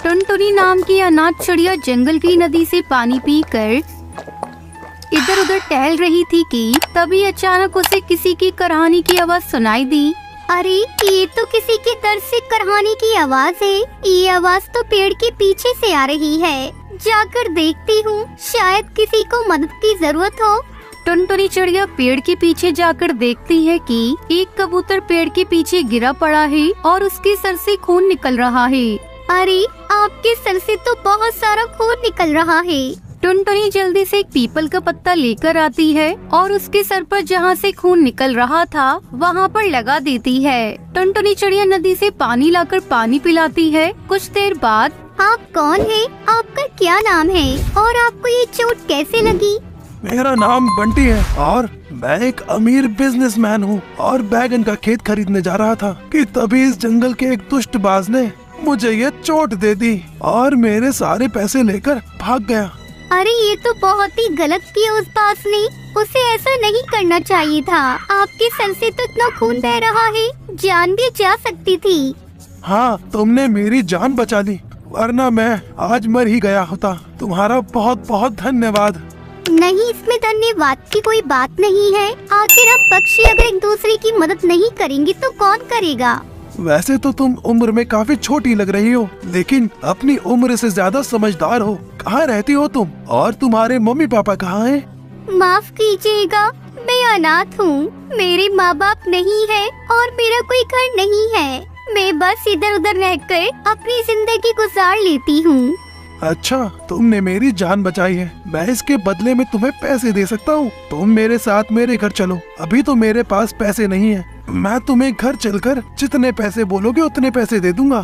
टुनटुनी नाम की अनाथ चिड़िया जंगल की नदी से पानी पीकर इधर उधर टहल रही थी कि तभी अचानक उसे किसी की कराहनी की आवाज सुनाई दी। अरे ये तो किसी के दर्द से कराहने की आवाज है। ये आवाज तो पेड़ के पीछे से आ रही है। जाकर देखती हूँ, शायद किसी को मदद की जरूरत हो। टुनटुनी चिड़िया पेड़ के पीछे जाकर देखती है कि एक कबूतर पेड़ के पीछे गिरा पड़ा है और उसके सर से खून निकल रहा है। अरे आपके सर से तो बहुत सारा खून निकल रहा है। टुनटुनी जल्दी से एक पीपल का पत्ता लेकर आती है और उसके सर पर जहाँ से खून निकल रहा था वहाँ पर लगा देती है। टुनटुनी चिड़िया नदी से पानी लाकर पानी पिलाती है। कुछ देर बाद, आप कौन है? आपका क्या नाम है और आपको ये चोट कैसे लगी? मेरा नाम बंटी है और मैं एक अमीर बिजनेसमैन हूँ और बैगन का खेत खरीदने जा रहा था कि तभी इस जंगल के एक दुष्टबाज ने मुझे ये चोट दे दी और मेरे सारे पैसे लेकर भाग गया। अरे ये तो बहुत ही गलत किया उस बाज ने। उसे ऐसा नहीं करना चाहिए था। आपके सर से तो इतना खून बह रहा है, जान भी जा सकती थी। हाँ, तुमने मेरी जान बचा ली, वरना मैं आज मर ही गया होता। तुम्हारा बहुत बहुत धन्यवाद। नहीं, इसमें धन्यवाद की कोई बात नहीं है। आखिर हम पक्षी अगर एक दूसरे की मदद नहीं करेंगे तो कौन करेगा? वैसे तो तुम उम्र में काफी छोटी लग रही हो, लेकिन अपनी उम्र से ज्यादा समझदार हो। कहाँ रहती हो तुम और तुम्हारे मम्मी पापा कहाँ हैं? माफ कीजिएगा, मैं अनाथ हूँ। मेरे माँ बाप नहीं है और मेरा कोई घर नहीं है। मैं बस इधर उधर रहकर अपनी जिंदगी गुजार लेती हूँ। अच्छा, तुमने मेरी जान बचाई है। मैं इसके बदले में तुम्हें पैसे दे सकता हूँ। तुम मेरे साथ मेरे घर चलो। अभी तो मेरे पास पैसे नहीं है। मैं तुम्हें घर चलकर जितने पैसे बोलोगे उतने पैसे दे दूंगा।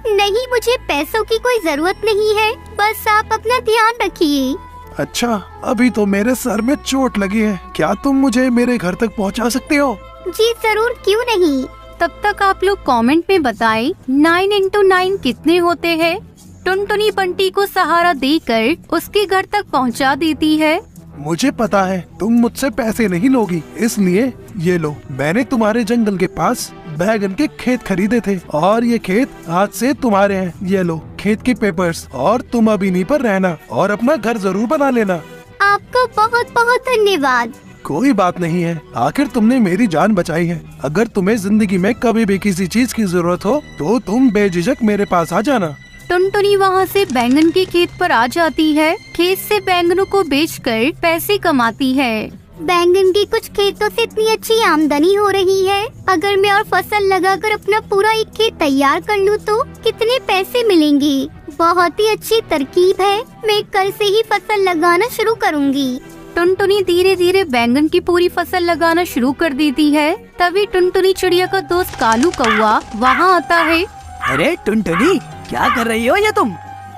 नहीं, मुझे पैसों की कोई जरूरत नहीं है। बस आप अपना ध्यान रखिए। अच्छा, अभी तो मेरे सर में चोट लगी है। क्या तुम मुझे मेरे घर तक पहुंचा सकते हो? जी जरूर, क्यों नहीं। तब तक आप लोग कमेंट में बताएं 9 into 9 कितने होते हैं। टुनटुनी बंटी को सहारा देकर उसके घर तक पहुंचा देती है। मुझे पता है तुम मुझसे पैसे नहीं लोगी, इसलिए ये लो, मैंने तुम्हारे जंगल के पास बैगन के खेत खरीदे थे और ये खेत आज से तुम्हारे हैं। ये लो खेत के पेपर्स और तुम अब इन्हीं पर रहना और अपना घर जरूर बना लेना। आपको बहुत बहुत धन्यवाद। कोई बात नहीं है, आखिर तुमने मेरी जान बचाई है। अगर तुम्हें जिंदगी में कभी भी किसी चीज की जरूरत हो तो तुम बेझिझक मेरे पास आ जाना। टुनटुनी वहाँ से बैंगन के खेत पर आ जाती है। खेत से बैंगनों को बेचकर पैसे कमाती है। बैंगन की कुछ खेतों से इतनी अच्छी आमदनी हो रही है। अगर मैं और फसल लगाकर अपना पूरा एक खेत तैयार कर लूँ तो कितने पैसे मिलेंगे। बहुत ही अच्छी तरकीब है। मैं कल से ही फसल लगाना शुरू करूँगी। टुनटुनी धीरे धीरे बैंगन की पूरी फसल लगाना शुरू कर देती है। तभी टुनटुनी चिड़िया का दोस्त कालू कौवा वहाँ आता है। अरे टुनटुनी, क्या कर रही हो ये तुम?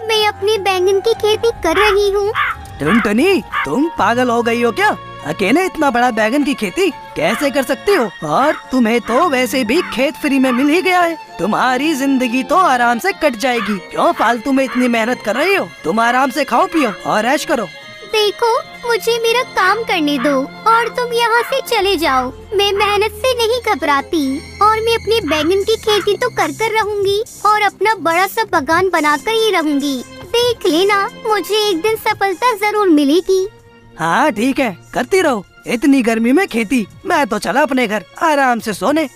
मैं अपनी बैंगन की खेती कर रही हूँ। टुनटुनी, तुम पागल हो गई हो क्या? अकेले इतना बड़ा बैगन की खेती कैसे कर सकती हो? और तुम्हें तो वैसे भी खेत फ्री में मिल ही गया है। तुम्हारी जिंदगी तो आराम से कट जाएगी। क्यों फालतू में इतनी मेहनत कर रही हो? तुम आराम से खाओ पियो और ऐश करो। देखो, मुझे मेरा काम करने दो और तुम यहाँ से चले जाओ। मैं मेहनत से नहीं घबराती और मैं अपनी बैंगन की खेती तो कर रहूंगी और अपना बड़ा सा बागान बनाकर ही रहूंगी। देख लेना, मुझे एक दिन सफलता जरूर मिलेगी। हाँ ठीक है, करती रहो। इतनी गर्मी में खेती, मैं तो चला अपने घर आराम से सोने।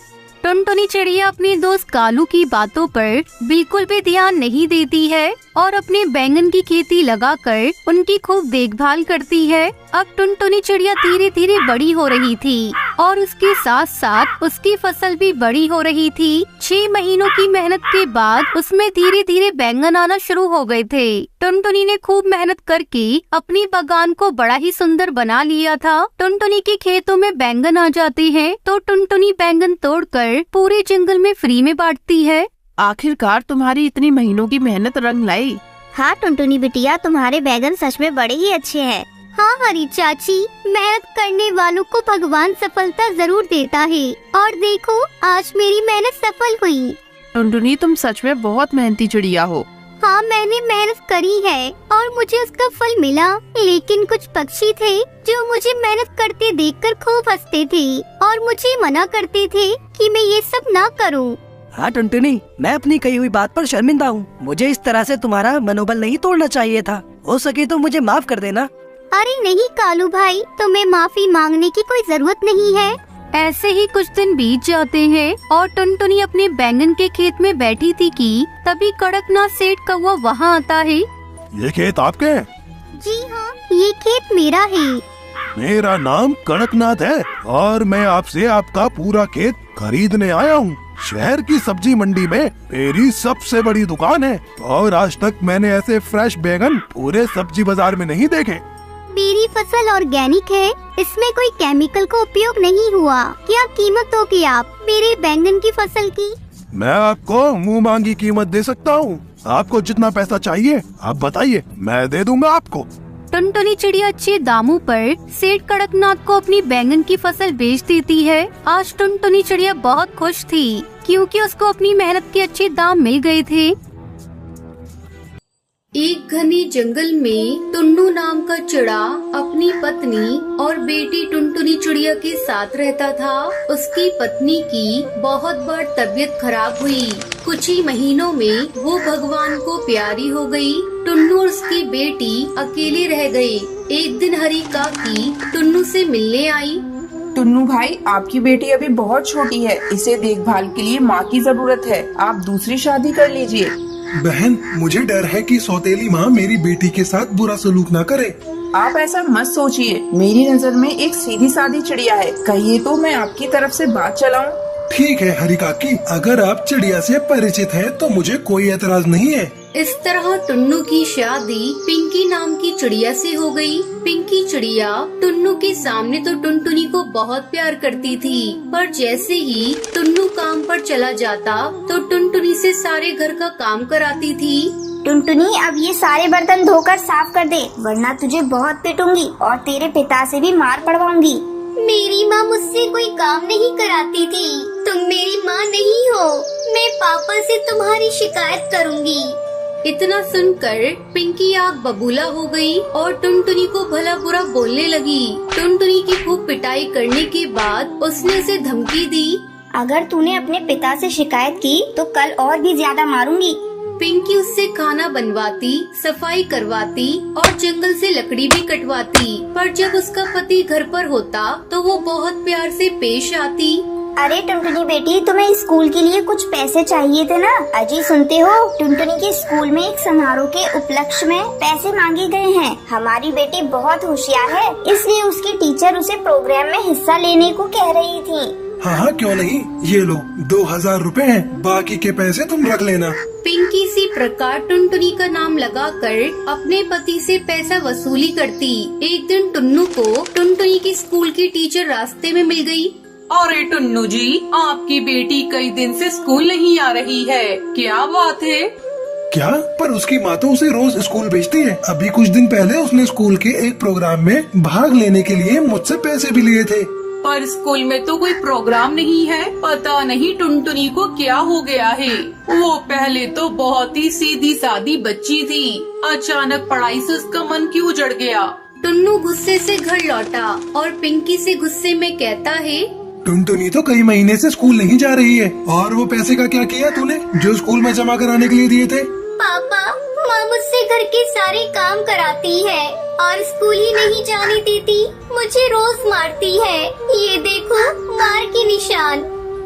टुनटुनी चिड़िया अपने दोस्त कालू की बातों पर बिल्कुल भी ध्यान नहीं देती है और अपने बैंगन की खेती लगाकर उनकी खूब देखभाल करती है। अब टुनटुनी चिड़िया धीरे धीरे बड़ी हो रही थी और उसके साथ साथ उसकी फसल भी बड़ी हो रही थी। 6 महीनों की मेहनत के बाद उसमें धीरे धीरे बैंगन आना शुरू हो गए थे। टुनटुनी ने खूब मेहनत करके अपनी बागान को बड़ा ही सुंदर बना लिया था। टुनटुनी के खेतों में बैंगन आ जाते हैं तो टुनटुनी बैंगन तोड़कर पूरे जंगल में फ्री में बांटती है। आखिरकार तुम्हारी इतनी महीनों की मेहनत रंग लाई। हाँ टुनटुनी बिटिया, तुम्हारे बैगन सच में बड़े ही अच्छे हैं। हाँ हरी चाची, मेहनत करने वालों को भगवान सफलता जरूर देता है और देखो आज मेरी मेहनत सफल हुई। टुनटुनी, तुम सच में बहुत मेहनती चिड़िया हो। हाँ, मैंने मेहनत करी है और मुझे उसका फल मिला। लेकिन कुछ पक्षी थे जो मुझे मेहनत करते देखकर खूब हंसते थे और मुझे मना करते थे कि मैं ये सब ना करूं। हाँ टुनटुनी, मैं अपनी कही हुई बात पर शर्मिंदा हूँ। मुझे इस तरह से तुम्हारा मनोबल नहीं तोड़ना चाहिए था। हो सके तो मुझे माफ कर देना। अरे नहीं कालू भाई, तुम्हें माफी मांगने की कोई जरूरत नहीं है। ऐसे ही कुछ दिन बीत जाते हैं और टुनटुनी अपने बैंगन के खेत में बैठी थी कि तभी कड़कनाथ सेठ कौवा वहाँ आता है। ये खेत आपके हैं? जी हाँ, ये खेत मेरा है। मेरा नाम कड़कनाथ है और मैं आपसे आपका पूरा खेत खरीदने आया हूँ। शहर की सब्जी मंडी में मेरी सबसे बड़ी दुकान है और आज तक मैंने ऐसे फ्रेश बैगन पूरे सब्जी बाजार में नहीं देखे। मेरी फसल ऑर्गेनिक है, इसमें कोई केमिकल का उपयोग नहीं हुआ। क्या कीमत होगी आप मेरे बैंगन की फसल की? मैं आपको मुंह मांगी कीमत दे सकता हूँ। आपको जितना पैसा चाहिए आप बताइए, मैं दे दूंगा आपको। टुनटुनी चिड़िया अच्छे दामों पर सेठ कड़कनाथ को अपनी बैंगन की फसल बेच देती है। आज टुनटुनी चिड़िया बहुत खुश थी क्योंकि उसको अपनी मेहनत के अच्छे दाम मिल गए थे। एक घने जंगल में टुन्नू नाम का चिड़ा अपनी पत्नी और बेटी टुनटुनी चिड़िया के साथ रहता था। उसकी पत्नी की बहुत बार तबीयत खराब हुई। कुछ ही महीनों में वो भगवान को प्यारी हो गई। टुन्नू और उसकी बेटी अकेले रह गए। एक दिन हरी काकी टुन्नू से मिलने आई। टुन्नू भाई, आपकी बेटी अभी बहुत छोटी है, इसे देखभाल के लिए माँ की जरूरत है। आप दूसरी शादी कर लीजिए। बहन, मुझे डर है कि सौतेली माँ मेरी बेटी के साथ बुरा सलूक न करे। आप ऐसा मत सोचिए, मेरी नजर में एक सीधी सादी चिड़िया है। कहिए तो मैं आपकी तरफ से बात चलाऊं। ठीक है हरी काकी, अगर आप चिड़िया से परिचित हैं तो मुझे कोई एतराज नहीं है। इस तरह टुन्नू की शादी पिंकी नाम की चिड़िया से हो गई। पिंकी चिड़िया टुन्नू के सामने तो टुनटुनी को बहुत प्यार करती थी, पर जैसे ही टुन्नू काम पर चला जाता तो टुनटुनी से सारे घर का काम कराती थी। टुनटुनी, अब ये सारे बर्तन धोकर साफ कर दे, वरना तुझे बहुत पिटूंगी और तेरे पिता से भी मार पड़वाऊंगी। मेरी माँ मुझसे कोई काम नहीं कराती थी। तुम मेरी माँ नहीं हो। मैं पापा से तुम्हारी शिकायत करूँगी। इतना सुनकर पिंकी आग बबूला हो गई और टुनटुनी को भला बुरा बोलने लगी। टुनटुनी की खूब पिटाई करने के बाद उसने उसे धमकी दी, अगर तूने अपने पिता से शिकायत की तो कल और भी ज्यादा मारूंगी। पिंकी उससे खाना बनवाती, सफाई करवाती और जंगल से लकड़ी भी कटवाती, पर जब उसका पति घर पर होता तो वो बहुत प्यार से पेश आती। अरे टुनटुनी बेटी, तुम्हें स्कूल के लिए कुछ पैसे चाहिए थे ना? अजी सुनते हो, टुनटुनी के स्कूल में एक समारोह के उपलक्ष्य में पैसे मांगे गए हैं। हमारी बेटी बहुत होशियार है, इसलिए उसकी टीचर उसे प्रोग्राम में हिस्सा लेने को कह रही थी। हाँ, क्यों नहीं, ये लो 2000 रुपए हैं, बाकी के पैसे तुम रख लेना। पिंकी इसी प्रकार टुनटुनी का नाम लगाकर अपने पति से पैसा वसूली करती। एक दिन टुन्नू को टुनटुनी की स्कूल की टीचर रास्ते में मिल गई। अरे टुन्नू जी, आपकी बेटी कई दिन से स्कूल नहीं आ रही है, क्या बात है? क्या? पर उसकी माँ तो उसे रोज स्कूल भेजती है। अभी कुछ दिन पहले उसने स्कूल के एक प्रोग्राम में भाग लेने के लिए मुझसे पैसे भी लिए थे। पर स्कूल में तो कोई प्रोग्राम नहीं है। पता नहीं टुनटुनी को क्या हो गया है। वो पहले तो बहुत ही सीधी सादी बच्ची थी, अचानक पढ़ाई से उसका मन क्यों उजड़ गया? टुन्नू गुस्से से घर लौटा और पिंकी से गुस्से में कहता है, टुनटुनी तो कई महीने से स्कूल नहीं जा रही है। और वो पैसे का क्या किया तूने जो स्कूल में जमा कराने के लिए दिए थे? पापा, माँ मुझसे घर के सारे काम कराती है और स्कूल ही नहीं जाने देती। मुझे रोज मारती है, ये देखो मार के निशान।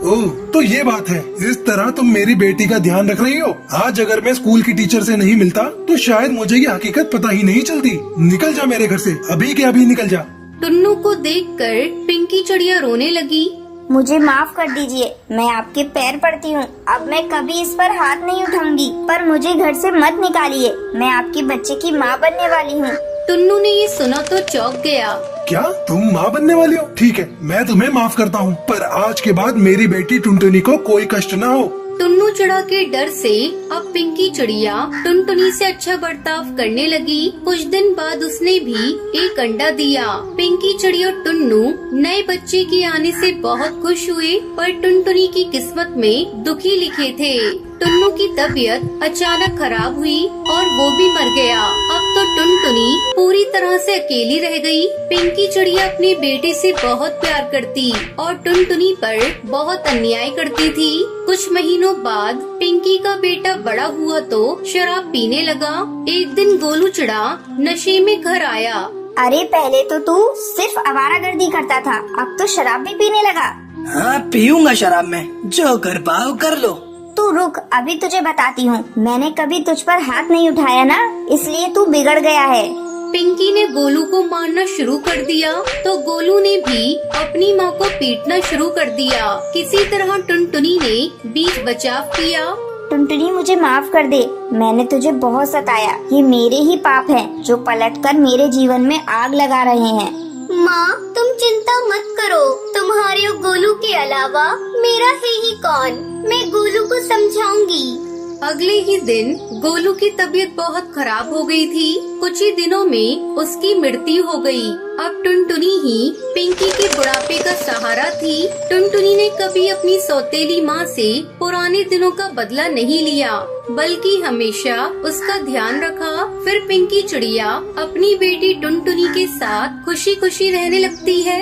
ओह, तो ये बात है। इस तरह तुम मेरी बेटी का ध्यान रख रही हो। आज अगर मैं स्कूल की टीचर से नहीं मिलता तो शायद मुझे ये हकीकत पता ही नहीं चलती। निकल जा मेरे घर से, अभी के अभी निकल जा। टुन्नू को देखकर पिंकी चिड़िया रोने लगी। मुझे माफ कर दीजिए, मैं आपके पैर पड़ती हूँ। अब मैं कभी इस पर हाथ नहीं उठाऊंगी, पर मुझे घर से मत निकालिए। मैं आपके बच्चे की माँ बनने वाली हूँ। टुन्नू ने ये सुना तो चौंक गया। क्या तुम माँ बनने वाली हो? ठीक है, मैं तुम्हें माफ करता हूँ, पर आज के बाद मेरी बेटी टुनटुनी को कोई कष्ट न हो। टुन्नू चिड़ा के डर से अब पिंकी चिड़िया टुनटुनी से अच्छा बर्ताव करने लगी। कुछ दिन बाद उसने भी एक अंडा दिया। पिंकी चिड़िया और टुन्नू नए बच्चे के आने से बहुत खुश हुए, पर टुनटुनी की किस्मत में दुखी लिखे थे। टुन्नू की तबीयत अचानक खराब हुई और वो भी मर गया। अब तो टुनटुनी पूरी तरह से अकेली रह गई। पिंकी चिड़िया अपने बेटे से बहुत प्यार करती और टुनटुनी पर बहुत अन्याय करती थी। कुछ महीनों बाद पिंकी का बेटा बड़ा हुआ तो शराब पीने लगा। एक दिन गोलू चिड़ा नशे में घर आया। अरे पहले तो तू सिर्फ आवारागर्दी करता था, अब तो शराब भी पीने लगा। हाँ पीऊंगा शराब में, जो कर पाओ कर लो। तू रुक, अभी तुझे बताती हूँ। मैंने कभी तुझ पर हाथ नहीं उठाया ना, इसलिए तू बिगड़ गया है। पिंकी ने गोलू को मारना शुरू कर दिया तो गोलू ने भी अपनी माँ को पीटना शुरू कर दिया। किसी तरह टुनटुनी ने बीच बचाव किया। टुनटुनी मुझे माफ कर दे, मैंने तुझे बहुत सताया। ये मेरे ही पाप हैं जो पलटकर मेरे जीवन में आग लगा रहे हैं। माँ तुम चिंता मत करो, तुम्हारे और गोलू के अलावा मेरा है ही कौन। मैं गोलू को समझाऊंगी। अगले ही दिन गोलू की तबीयत बहुत खराब हो गई थी। कुछ ही दिनों में उसकी मृत्यु हो गई। अब टुनटुनी ही पिंकी के बुढ़ापे का सहारा थी। टुनटुनी ने कभी अपनी सौतेली माँ से पुराने दिनों का बदला नहीं लिया, बल्कि हमेशा उसका ध्यान रखा। फिर पिंकी चिड़िया अपनी बेटी टुनटुनी के साथ खुशी खुशी रहने लगती है।